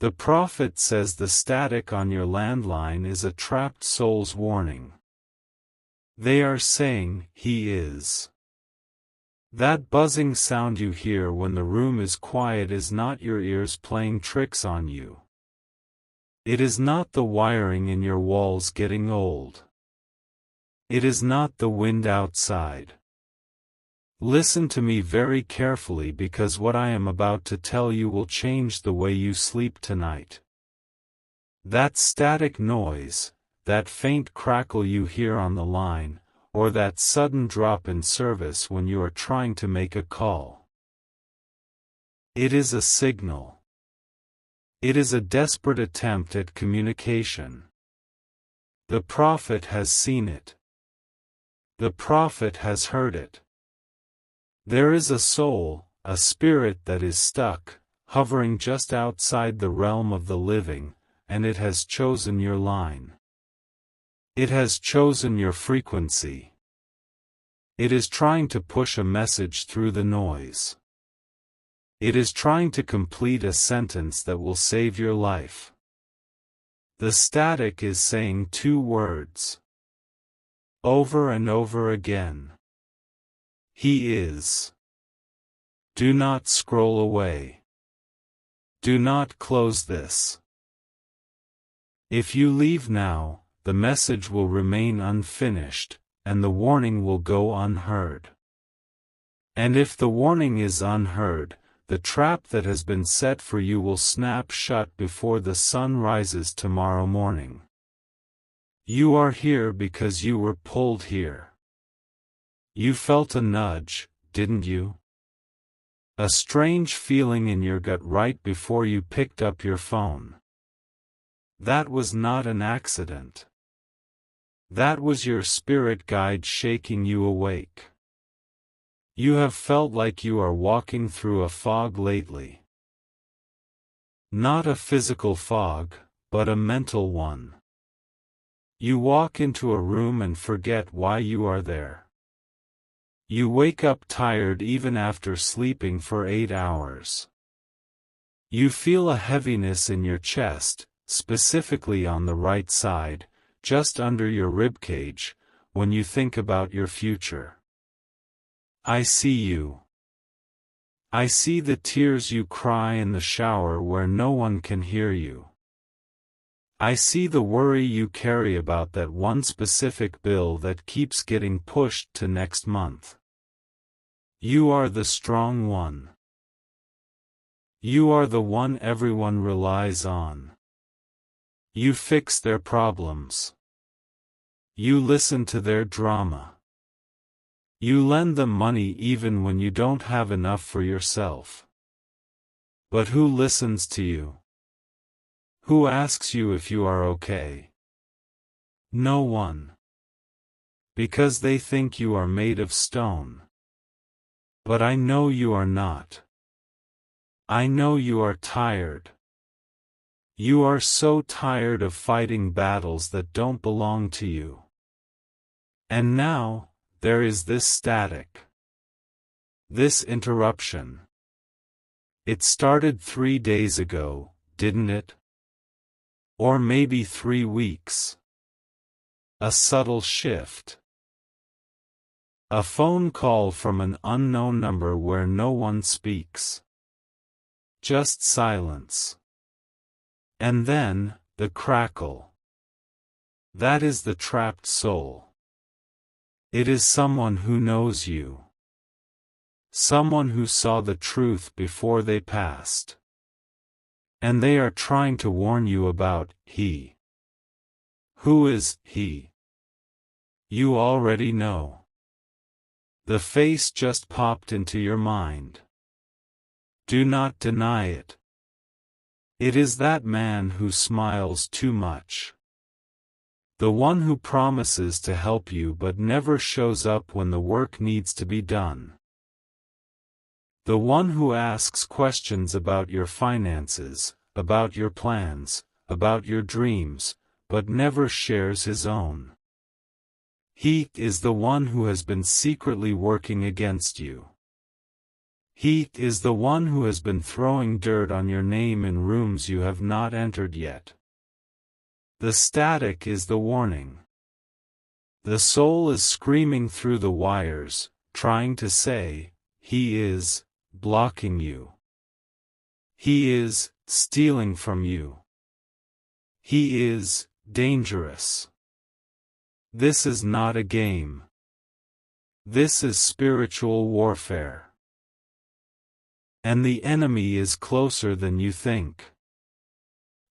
The prophet says the static on your landline is a trapped soul's warning. They are saying, "He is." That buzzing sound you hear when the room is quiet is not your ears playing tricks on you. It is not the wiring in your walls getting old. It is not the wind outside. Listen to me very carefully, because what I am about to tell you will change the way you sleep tonight. That static noise, that faint crackle you hear on the line, or that sudden drop in service when you are trying to make a call. It is a signal. It is a desperate attempt at communication. The prophet has seen it. The prophet has heard it. There is a soul, a spirit that is stuck, hovering just outside the realm of the living, and it has chosen your line. It has chosen your frequency. It is trying to push a message through the noise. It is trying to complete a sentence that will save your life. The static is saying two words, over and over again. He is. Do not scroll away. Do not close this. If you leave now, the message will remain unfinished, and the warning will go unheard. And if the warning is unheard, the trap that has been set for you will snap shut before the sun rises tomorrow morning. You are here because you were pulled here. You felt a nudge, didn't you? A strange feeling in your gut right before you picked up your phone. That was not an accident. That was your spirit guide shaking you awake. You have felt like you are walking through a fog lately. Not a physical fog, but a mental one. You walk into a room and forget why you are there. You wake up tired even after sleeping for 8 hours. You feel a heaviness in your chest, specifically on the right side, just under your ribcage, when you think about your future. I see you. I see the tears you cry in the shower where no one can hear you. I see the worry you carry about that one specific bill that keeps getting pushed to next month. You are the strong one. You are the one everyone relies on. You fix their problems. You listen to their drama. You lend them money even when you don't have enough for yourself. But who listens to you? Who asks you if you are okay? No one. Because they think you are made of stone. But I know you are not. I know you are tired. You are so tired of fighting battles that don't belong to you. And now, there is this static. This interruption. It started 3 days ago, didn't it? Or maybe 3 weeks. A subtle shift. A phone call from an unknown number where no one speaks. Just silence. And then, the crackle. That is the trapped soul. It is someone who knows you. Someone who saw the truth before they passed. And they are trying to warn you about he. Who is he? You already know. The face just popped into your mind. Do not deny it. It is that man who smiles too much. The one who promises to help you but never shows up when the work needs to be done. The one who asks questions about your finances, about your plans, about your dreams, but never shares his own. He is the one who has been secretly working against you. He is the one who has been throwing dirt on your name in rooms you have not entered yet. The static is the warning. The soul is screaming through the wires, trying to say, he is blocking you. He is stealing from you. He is dangerous. This is not a game. This is spiritual warfare. And the enemy is closer than you think.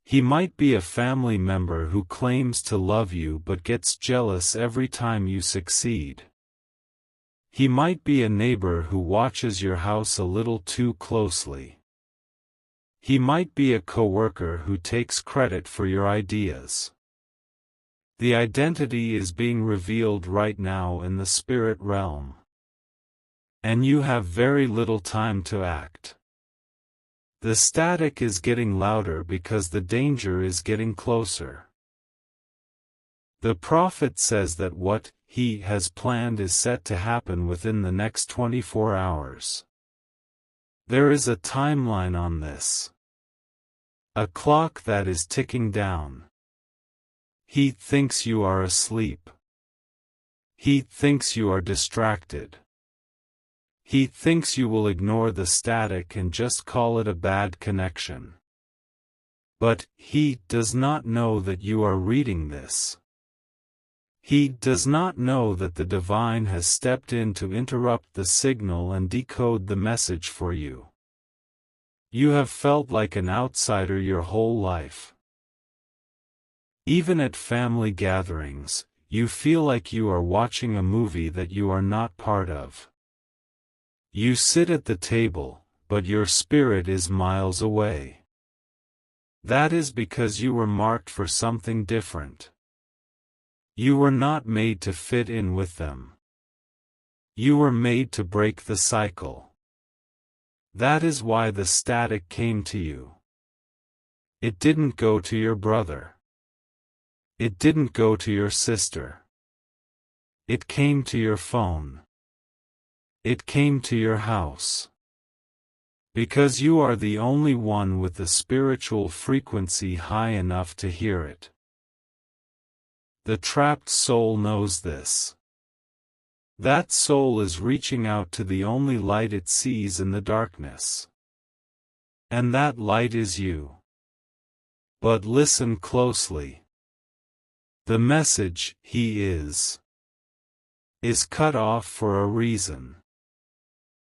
He might be a family member who claims to love you but gets jealous every time you succeed. He might be a neighbor who watches your house a little too closely. He might be a coworker who takes credit for your ideas. The identity is being revealed right now in the spirit realm. And you have very little time to act. The static is getting louder because the danger is getting closer. The prophet says that what he has planned is set to happen within the next 24 hours. There is a timeline on this. A clock that is ticking down. He thinks you are asleep. He thinks you are distracted. He thinks you will ignore the static and just call it a bad connection. But he does not know that you are reading this. He does not know that the divine has stepped in to interrupt the signal and decode the message for you. You have felt like an outsider your whole life. Even at family gatherings, you feel like you are watching a movie that you are not part of. You sit at the table, but your spirit is miles away. That is because you were marked for something different. You were not made to fit in with them. You were made to break the cycle. That is why the static came to you. It didn't go to your brother. It didn't go to your sister. It came to your phone. It came to your house. Because you are the only one with the spiritual frequency high enough to hear it. The trapped soul knows this. That soul is reaching out to the only light it sees in the darkness. And that light is you. But listen closely. The message, he is cut off for a reason.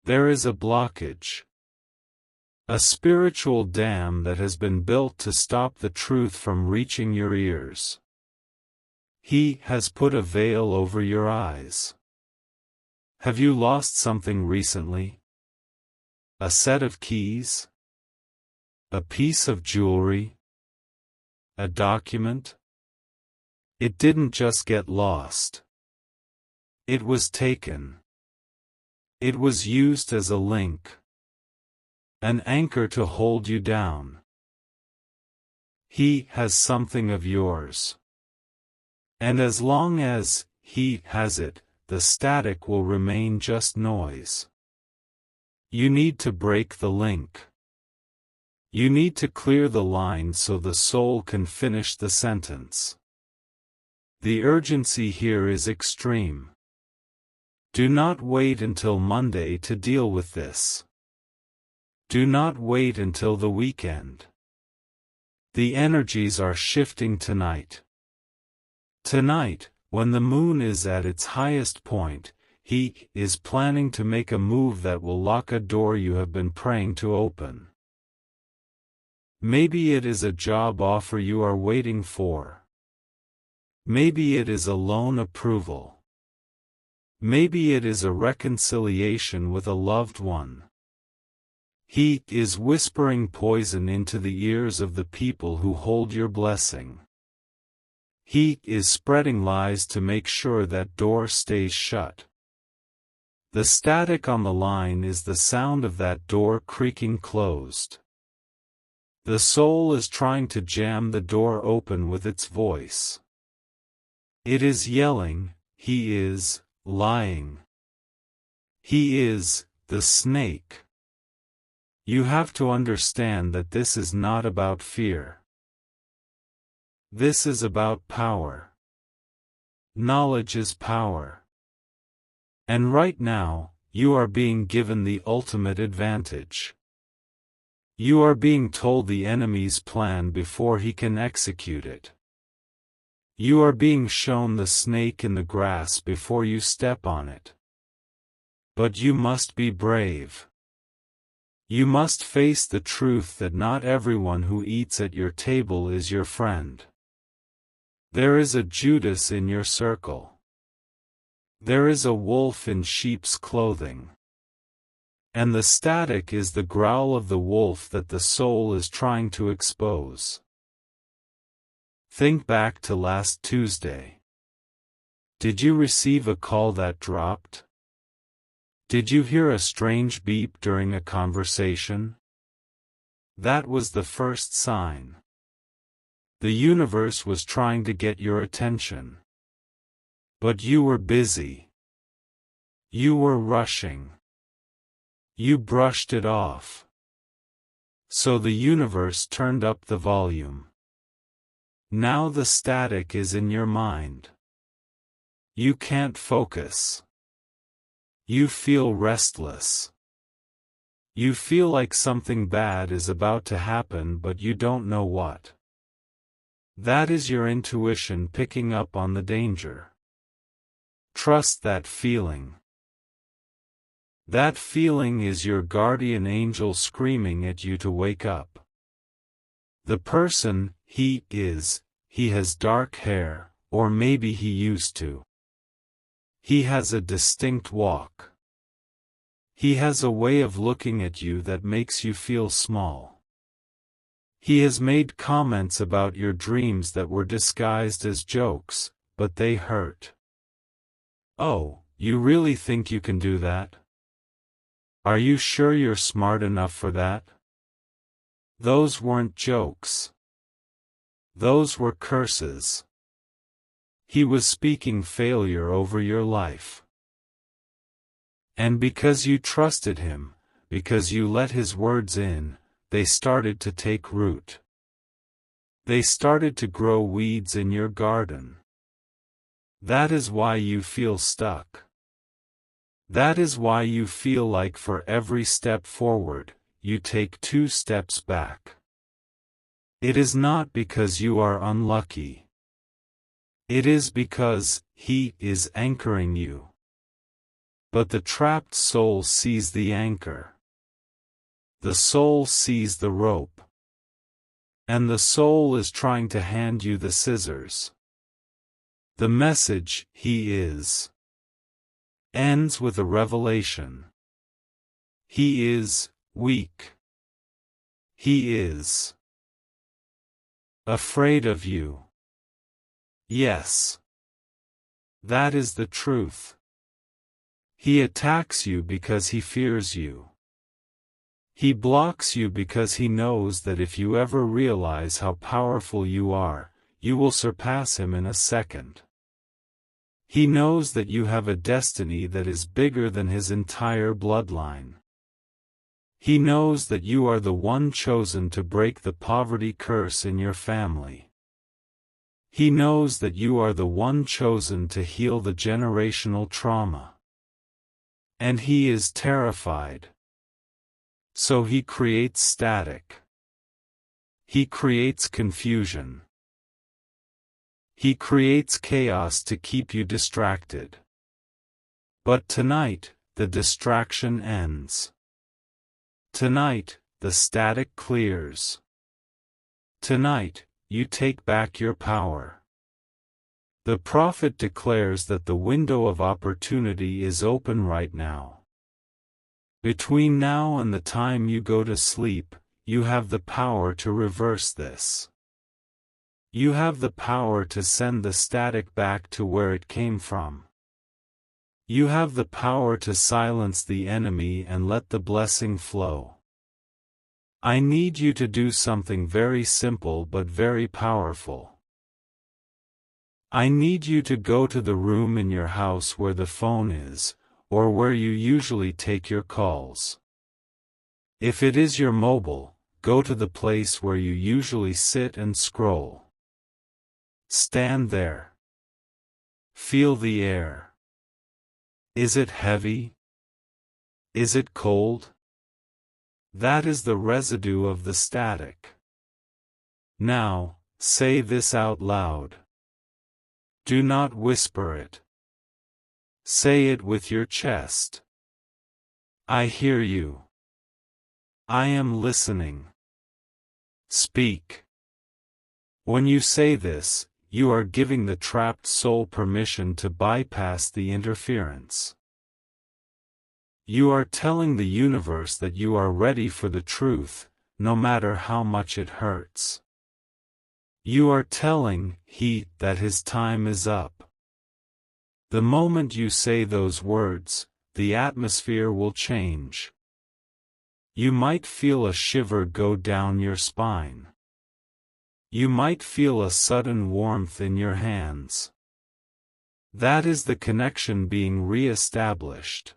There is a blockage. A spiritual dam that has been built to stop the truth from reaching your ears. He has put a veil over your eyes. Have you lost something recently? A set of keys? A piece of jewelry? A document? It didn't just get lost. It was taken. It was used as a link. An anchor to hold you down. He has something of yours. And as long as he has it, the static will remain just noise. You need to break the link. You need to clear the line so the soul can finish the sentence. The urgency here is extreme. Do not wait until Monday to deal with this. Do not wait until the weekend. The energies are shifting tonight. Tonight, when the moon is at its highest point, he is planning to make a move that will lock a door you have been praying to open. Maybe it is a job offer you are waiting for. Maybe it is a loan approval. Maybe it is a reconciliation with a loved one. He is whispering poison into the ears of the people who hold your blessing. He is spreading lies to make sure that door stays shut. The static on the line is the sound of that door creaking closed. The soul is trying to jam the door open with its voice. It is yelling, he is lying. He is the snake. You have to understand that this is not about fear. This is about power. Knowledge is power. And right now, you are being given the ultimate advantage. You are being told the enemy's plan before he can execute it. You are being shown the snake in the grass before you step on it. But you must be brave. You must face the truth that not everyone who eats at your table is your friend. There is a Judas in your circle. There is a wolf in sheep's clothing. And the static is the growl of the wolf that the soul is trying to expose. Think back to last Tuesday. Did you receive a call that dropped? Did you hear a strange beep during a conversation? That was the first sign. The universe was trying to get your attention. But you were busy. You were rushing. You brushed it off. So the universe turned up the volume. Now the static is in your mind. You can't focus. You feel restless. You feel like something bad is about to happen but you don't know what. That is your intuition picking up on the danger. Trust that feeling. That feeling is your guardian angel screaming at you to wake up. The person, he has dark hair, or maybe he used to. He has a distinct walk. He has a way of looking at you that makes you feel small. He has made comments about your dreams that were disguised as jokes, but they hurt. Oh, you really think you can do that? Are you sure you're smart enough for that? Those weren't jokes. Those were curses. He was speaking failure over your life. And because you trusted him, because you let his words in, they started to take root. They started to grow weeds in your garden. That is why you feel stuck. That is why you feel like for every step forward, you take 2 steps back. It is not because you are unlucky. It is because he is anchoring you. But the trapped soul sees the anchor. The soul sees the rope. And the soul is trying to hand you the scissors. The message, he is, ends with a revelation. He is weak. He is afraid of you. Yes. That is the truth. He attacks you because he fears you. He blocks you because he knows that if you ever realize how powerful you are, you will surpass him in a second. He knows that you have a destiny that is bigger than his entire bloodline. He knows that you are the one chosen to break the poverty curse in your family. He knows that you are the one chosen to heal the generational trauma. And he is terrified. So he creates static. He creates confusion. He creates chaos to keep you distracted. But tonight, the distraction ends. Tonight, the static clears. Tonight, you take back your power. The prophet declares that the window of opportunity is open right now. Between now and the time you go to sleep, you have the power to reverse this. You have the power to send the static back to where it came from. You have the power to silence the enemy and let the blessing flow. I need you to do something very simple but very powerful. I need you to go to the room in your house where the phone is, or where you usually take your calls. If it is your mobile, go to the place where you usually sit and scroll. Stand there. Feel the air. Is it heavy? Is it cold? That is the residue of the static. Now, say this out loud. Do not whisper it. Say it with your chest. I hear you. I am listening. Speak. When you say this, you are giving the trapped soul permission to bypass the interference. You are telling the universe that you are ready for the truth, no matter how much it hurts. You are telling He that his time is up. The moment you say those words, the atmosphere will change. You might feel a shiver go down your spine. You might feel a sudden warmth in your hands. That is the connection being re-established.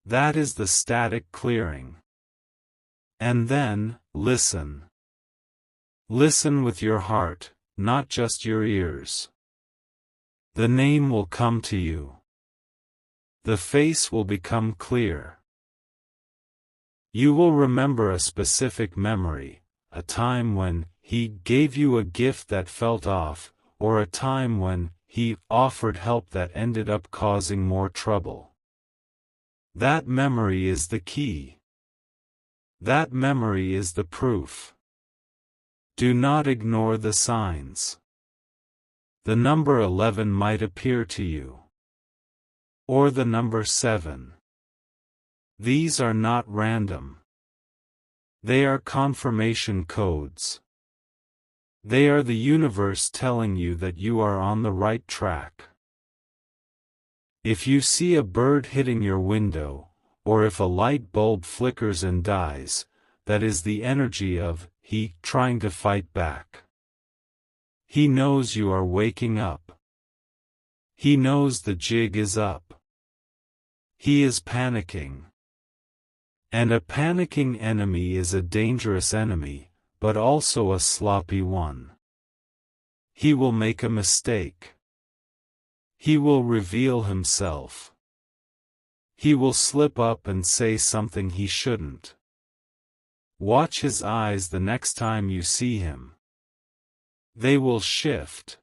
That is the static clearing. And then, listen. Listen with your heart, not just your ears. The name will come to you. The face will become clear. You will remember a specific memory, a time when He gave you a gift that felt off, or a time when He offered help that ended up causing more trouble. That memory is the key. That memory is the proof. Do not ignore the signs. The number 11 might appear to you. Or the number 7. These are not random. They are confirmation codes. They are the universe telling you that you are on the right track. If you see a bird hitting your window, or if a light bulb flickers and dies, that is the energy of He trying to fight back. He knows you are waking up. He knows the jig is up. He is panicking. And a panicking enemy is a dangerous enemy, but also a sloppy one. He will make a mistake. He will reveal himself. He will slip up and say something he shouldn't. Watch his eyes the next time you see him. They will shift.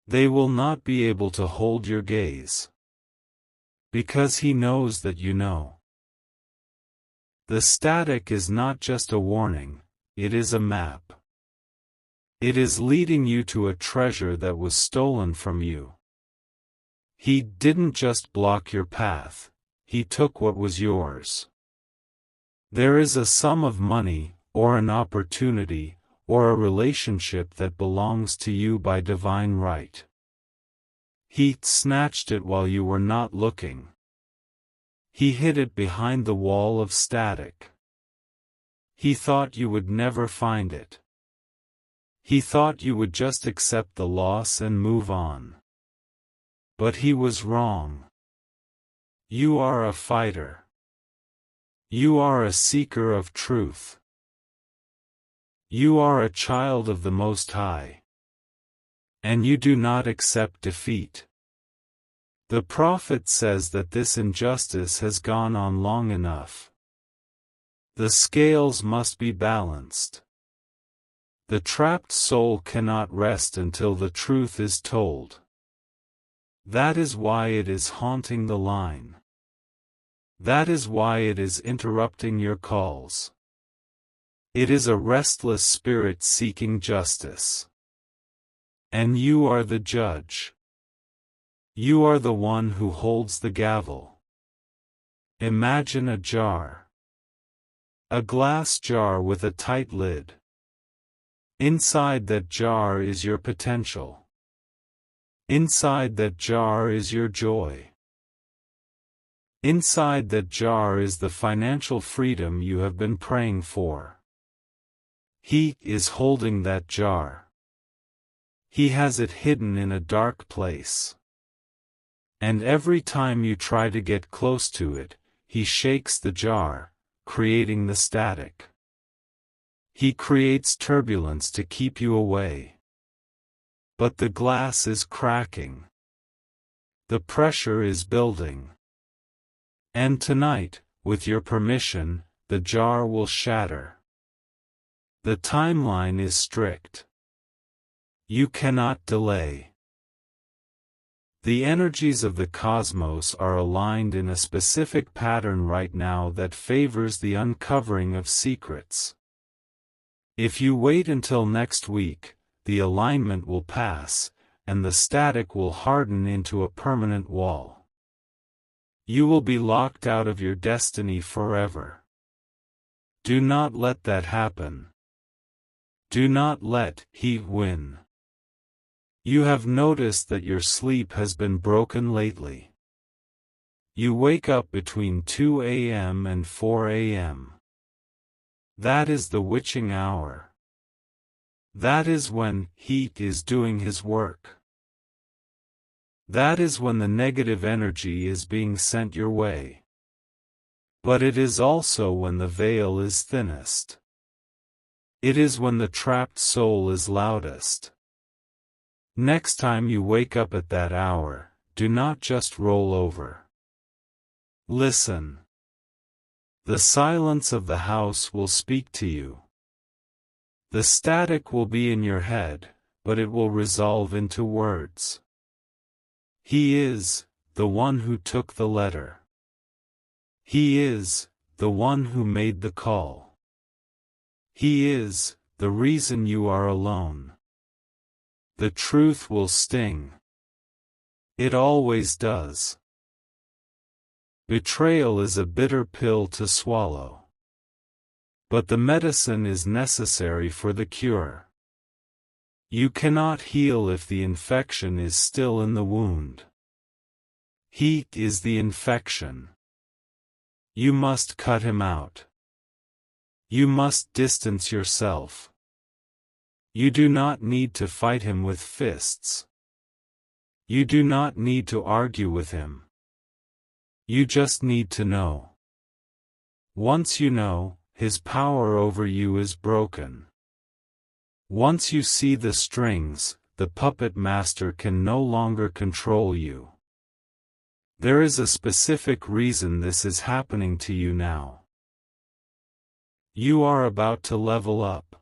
They will not be able to hold your gaze. Because he knows that you know. The static is not just a warning, it is a map. It is leading you to a treasure that was stolen from you. He didn't just block your path, He took what was yours. There is a sum of money, or an opportunity, or a relationship that belongs to you by divine right. He snatched it while you were not looking. He hid it behind the wall of static. He thought you would never find it. He thought you would just accept the loss and move on. But he was wrong. You are a fighter. You are a seeker of truth. You are a child of the Most High. And you do not accept defeat. The prophet says that this injustice has gone on long enough. The scales must be balanced. The trapped soul cannot rest until the truth is told. That is why it is haunting the line. That is why it is interrupting your calls. It is a restless spirit seeking justice. And you are the judge. You are the one who holds the gavel. Imagine a jar. A glass jar with a tight lid. Inside that jar is your potential. Inside that jar is your joy. Inside that jar is the financial freedom you have been praying for. He is holding that jar. He has it hidden in a dark place. And every time you try to get close to it, he shakes the jar, creating the static. He creates turbulence to keep you away. But the glass is cracking. The pressure is building. And tonight, with your permission, the jar will shatter. The timeline is strict. You cannot delay. The energies of the cosmos are aligned in a specific pattern right now that favors the uncovering of secrets. If you wait until next week, the alignment will pass, and the static will harden into a permanent wall. You will be locked out of your destiny forever. Do not let that happen. Do not let he win. You have noticed that your sleep has been broken lately. You wake up between 2 a.m. and 4 a.m. That is the witching hour. That is when he is doing his work. That is when the negative energy is being sent your way. But it is also when the veil is thinnest. It is when the trapped soul is loudest. Next time you wake up at that hour, do not just roll over. Listen. The silence of the house will speak to you. The static will be in your head, but it will resolve into words. He is the one who took the letter. He is the one who made the call. He is the reason you are alone. The truth will sting. It always does. Betrayal is a bitter pill to swallow. But the medicine is necessary for the cure. You cannot heal if the infection is still in the wound. He is the infection. You must cut him out. You must distance yourself. You do not need to fight him with fists. You do not need to argue with him. You just need to know. Once you know, his power over you is broken. Once you see the strings, the puppet master can no longer control you. There is a specific reason this is happening to you now. You are about to level up.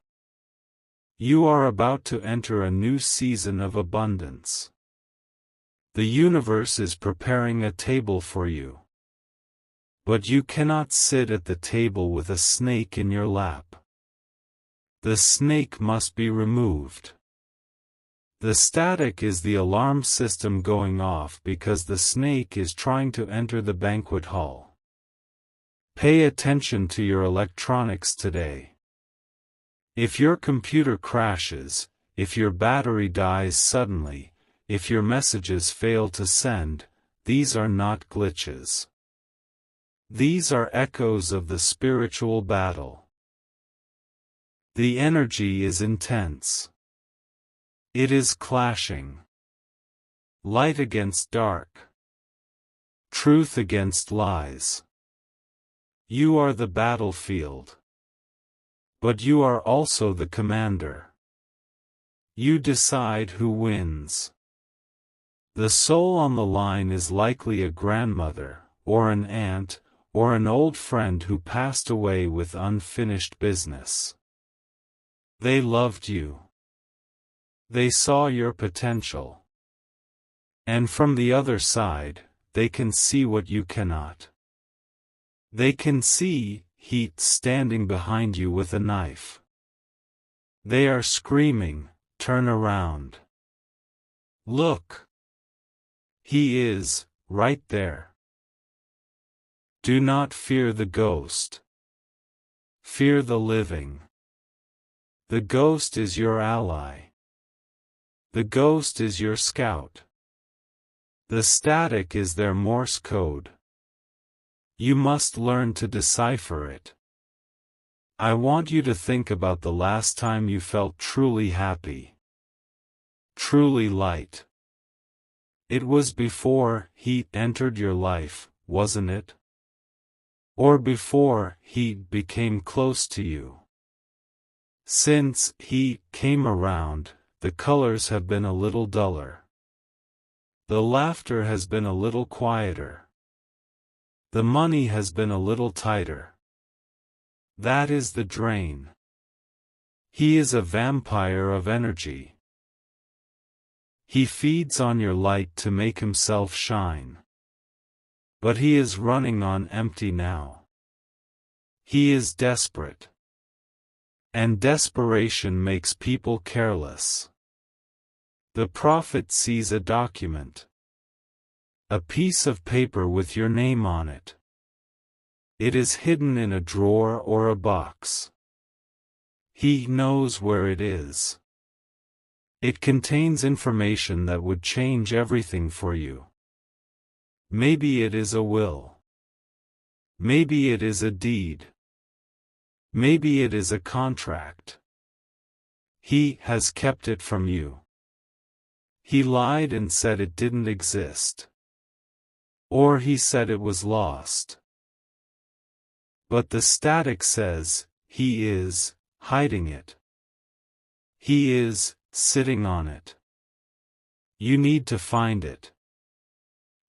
You are about to enter a new season of abundance. The universe is preparing a table for you. But you cannot sit at the table with a snake in your lap. The snake must be removed. The static is the alarm system going off because the snake is trying to enter the banquet hall. Pay attention to your electronics today. If your computer crashes, if your battery dies suddenly, if your messages fail to send, these are not glitches. These are echoes of the spiritual battle. The energy is intense. It is clashing. Light against dark. Truth against lies. You are the battlefield. But you are also the commander. You decide who wins. The soul on the line is likely a grandmother, or an aunt, or an old friend who passed away with unfinished business. They loved you. They saw your potential. And from the other side, they can see what you cannot. They can see heat standing behind you with a knife. They are screaming, "Turn around. Look. He is, right there." Do not fear the ghost. Fear the living. The ghost is your ally. The ghost is your scout. The static is their Morse code. You must learn to decipher it. I want you to think about the last time you felt truly happy. Truly light. It was before he entered your life, wasn't it? or before he became close to you. Since he came around, the colors have been a little duller. The laughter has been a little quieter. The money has been a little tighter. That is the drain. He is a vampire of energy. He feeds on your light to make himself shine. But he is running on empty now. He is desperate. And desperation makes people careless. The prophet sees a document. A piece of paper with your name on it. It is hidden in a drawer or a box. He knows where it is. It contains information that would change everything for you. Maybe it is a will. Maybe it is a deed. Maybe it is a contract. He has kept it from you. He lied and said it didn't exist. Or he said it was lost. But the static says, he is hiding it. He is sitting on it. You need to find it.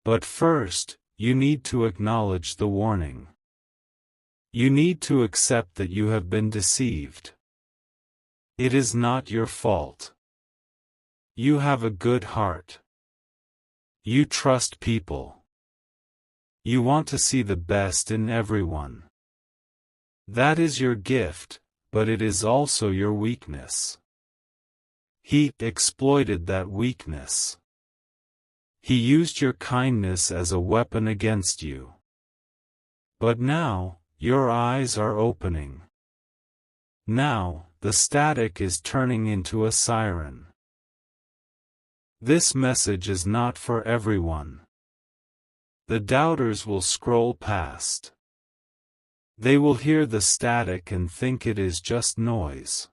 But first, you need to acknowledge the warning. You need to accept that you have been deceived. It is not your fault. You have a good heart. You trust people. You want to see the best in everyone. That is your gift, but it is also your weakness. He exploited that weakness. He used your kindness as a weapon against you. But now, your eyes are opening. Now, the static is turning into a siren. This message is not for everyone. The doubters will scroll past. They will hear the static and think it is just noise.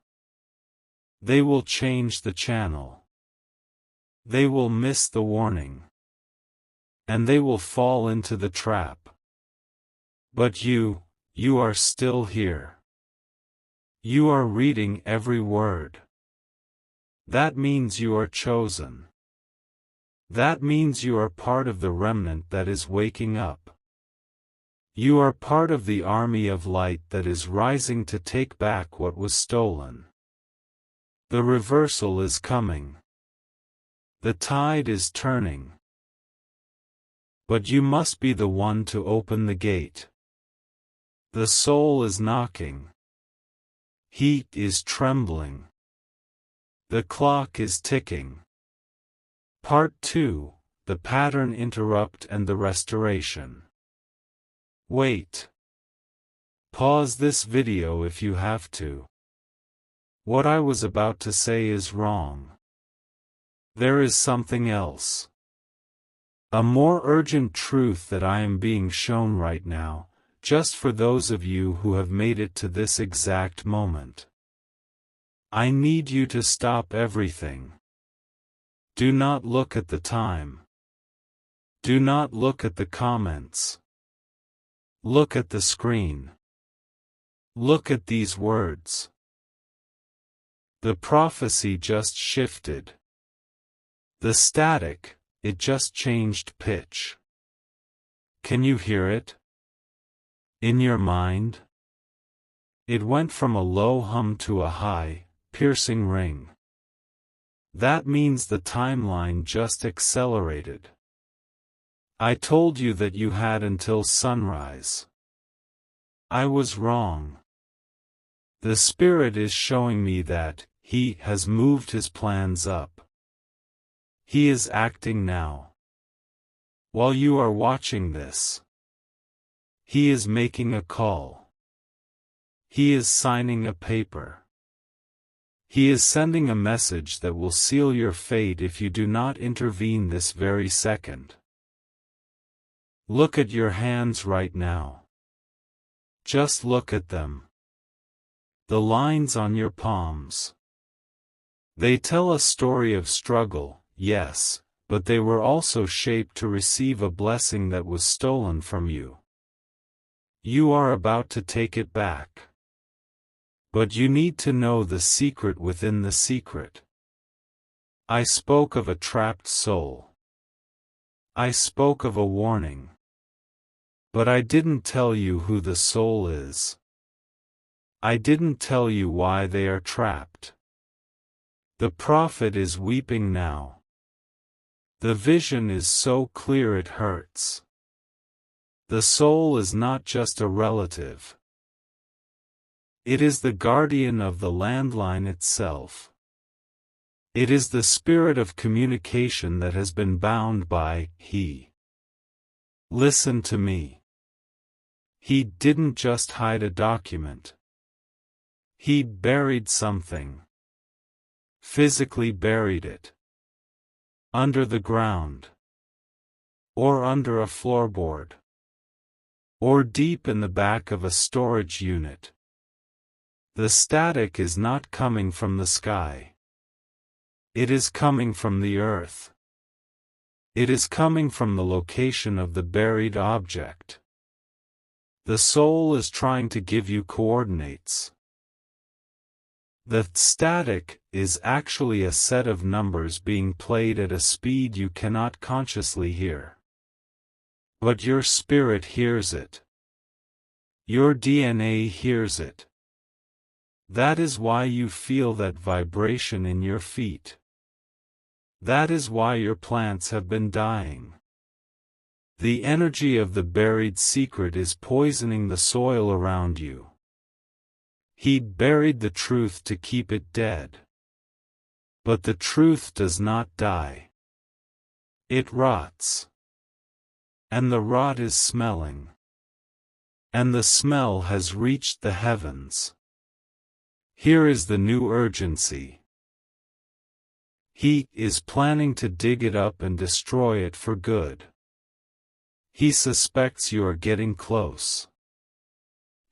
They will change the channel. They will miss the warning. And they will fall into the trap. But you are still here. You are reading every word. That means you are chosen. That means you are part of the remnant that is waking up. You are part of the army of light that is rising to take back what was stolen. The reversal is coming. The tide is turning. But you must be the one to open the gate. The soul is knocking. Heat is trembling. The clock is ticking. Part 2, the pattern interrupt and the restoration. Wait. Pause this video if you have to. What I was about to say is wrong. There is something else. A more urgent truth that I am being shown right now, just for those of you who have made it to this exact moment. I need you to stop everything. Do not look at the time. Do not look at the comments. Look at the screen. Look at these words. The prophecy just shifted. The static, it just changed pitch. Can you hear it? In your mind? It went from a low hum to a high, piercing ring. That means the timeline just accelerated. I told you that you had until sunrise. I was wrong. The Spirit is showing me that He has moved His plans up. He is acting now. While you are watching this, He is making a call. He is signing a paper. He is sending a message that will seal your fate if you do not intervene this very second. Look at your hands right now. Just look at them. The lines on your palms. They tell a story of struggle, yes, but they were also shaped to receive a blessing that was stolen from you. You are about to take it back. But you need to know the secret within the secret. I spoke of a trapped soul. I spoke of a warning. But I didn't tell you who the soul is. I didn't tell you why they are trapped. The prophet is weeping now. The vision is so clear it hurts. The soul is not just a relative. It is the guardian of the landline itself. It is the spirit of communication that has been bound by he. Listen to me. He didn't just hide a document. He buried something. Physically buried it. Under the ground. Or under a floorboard. Or deep in the back of a storage unit. The static is not coming from the sky. It is coming from the earth. It is coming from the location of the buried object. The soul is trying to give you coordinates. The static is actually a set of numbers being played at a speed you cannot consciously hear. But your spirit hears it. Your DNA hears it. That is why you feel that vibration in your feet. That is why your plants have been dying. The energy of the buried secret is poisoning the soil around you. He buried the truth to keep it dead. But the truth does not die. It rots. And the rot is smelling. And the smell has reached the heavens. Here is the new urgency. He is planning to dig it up and destroy it for good. He suspects you are getting close.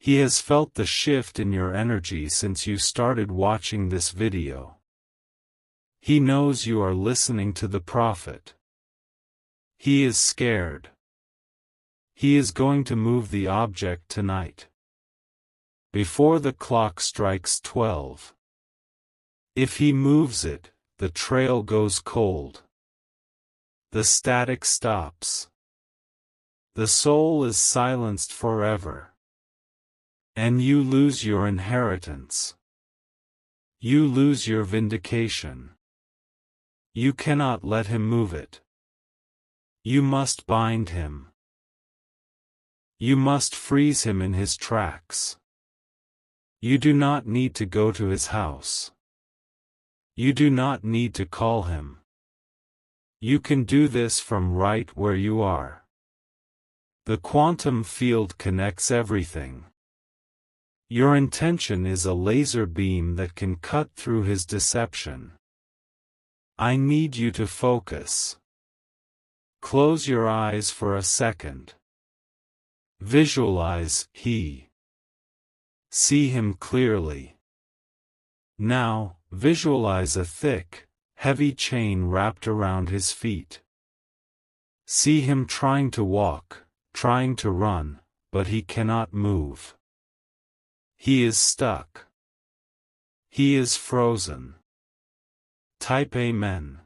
He has felt the shift in your energy since you started watching this video. He knows you are listening to the prophet. He is scared. He is going to move the object tonight. Before the clock strikes 12. If he moves it, the trail goes cold. The static stops. The soul is silenced forever. And you lose your inheritance. You lose your vindication. You cannot let him move it. You must bind him. You must freeze him in his tracks. You do not need to go to his house. You do not need to call him. You can do this from right where you are. The quantum field connects everything. Your intention is a laser beam that can cut through his deception. I need you to focus. Close your eyes for a second. Visualize he. See him clearly. Now, visualize a thick, heavy chain wrapped around his feet. See him trying to walk, trying to run, but he cannot move. He is stuck. He is frozen. Type Amen.